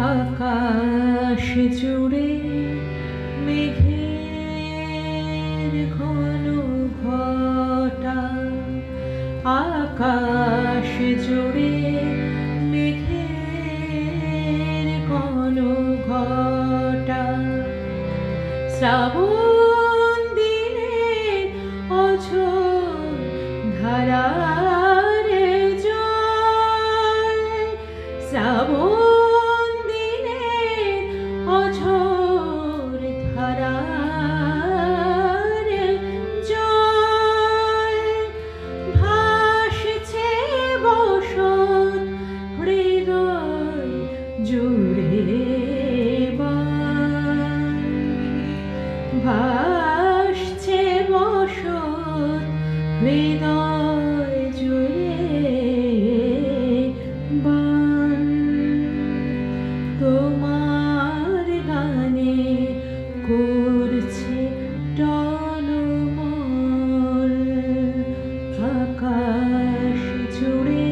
আকাশ জুড়ে মেঘের ঘন ঘটা, আকাশ জুড়ে মেঘের ঘন ঘটা, শ্রাবণ দিনের অঝোর ধারার জল, শ্রাবণ দিনের অঝোর ধারার জল, ভাসছে বসত হৃদয় জুড়ে, ভাসছে বসত হৃদয় জুড়ে বান। তোমার গানে করছে টলমল, আকাশ জুড়ে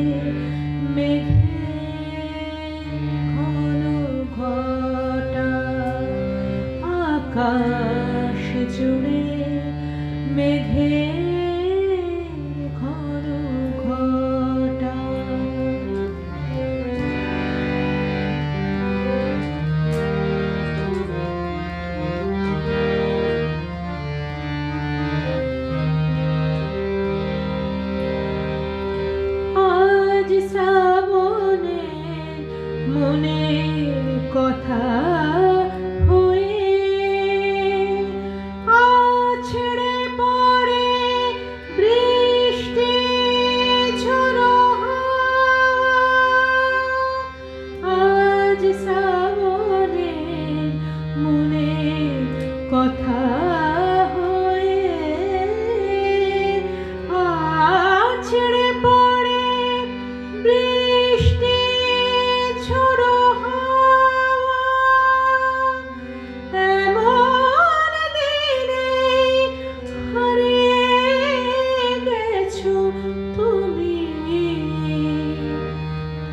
মেঘের ঘন ঘটা, আকাশ জুড়ে মেঘের ঘন ঘটা। আজ শ্রাবণে মনের কথা কথা হয়ে আছড়ে পড়ে বৃষ্টি ঝড়ো হাওয়া, এমন দিনে হারিয়ে গেছো তুমি,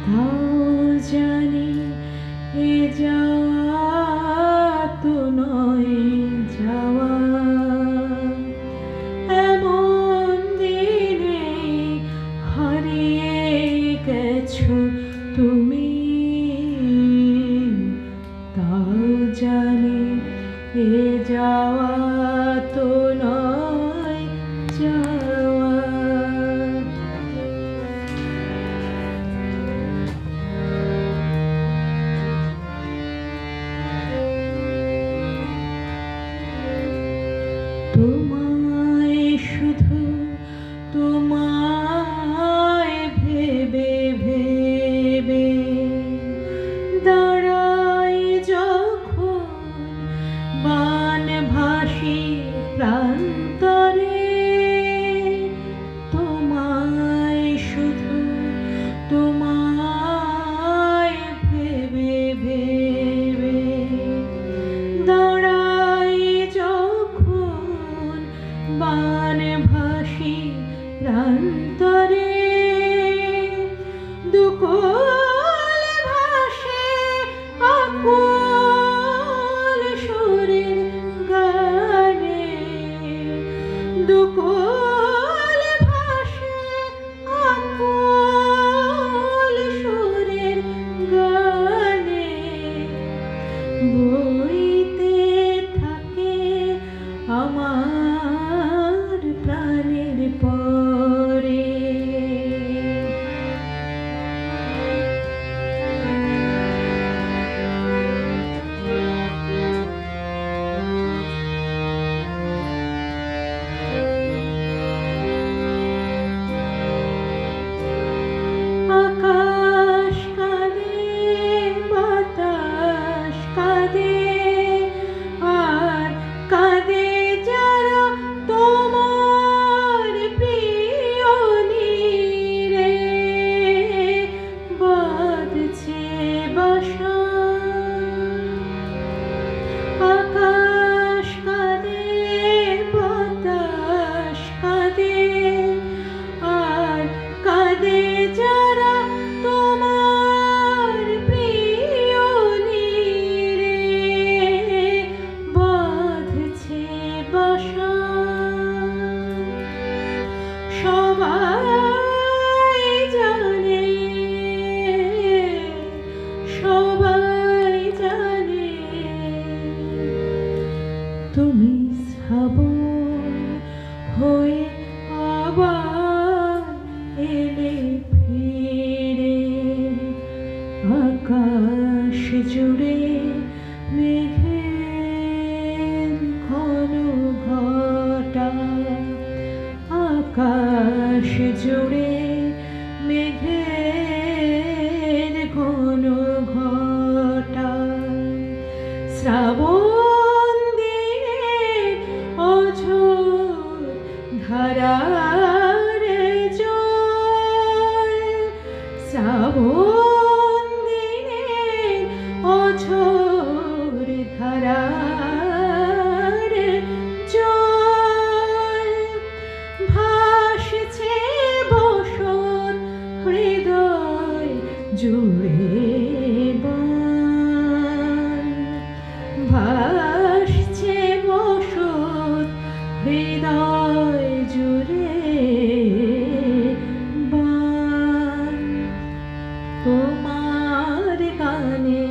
তাও জানি এ যাওয়া তো নয় যাওয়া, এমন দিনে হারিয়ে গেছো তুমি, তাও জানি এ যাওয়া তো নয় যাওয়া। তোমায় শুধু তোমায় ভেবে ভেবে দাঁড়াই যখন বানভাসী প্রান্তরে, তোমায় শুধু তোমায় ভেবে ভেবে দাঁড়াই যখন বানভাসী প্রান্তরে, দুকুল ভাসে আকুল সুরের গানে, দুকুল ভাসে আকুল সুরের গানে, বইতে থাকে আমার প্রাণের পরে। জুড়ে মেঘের ঘন ঘটা, আকাশ জুড়ে মেঘের ঘন ঘটা। শ্রাবণ দিনের অঝোর ধারার জল, শ্রাবণ দিনের অঝোর ধারার জল। ভাসছে বসত হৃদয় জুড়ে বান, ভাসছে বসত হৃদয় জুড়ে বান। তোমার গানে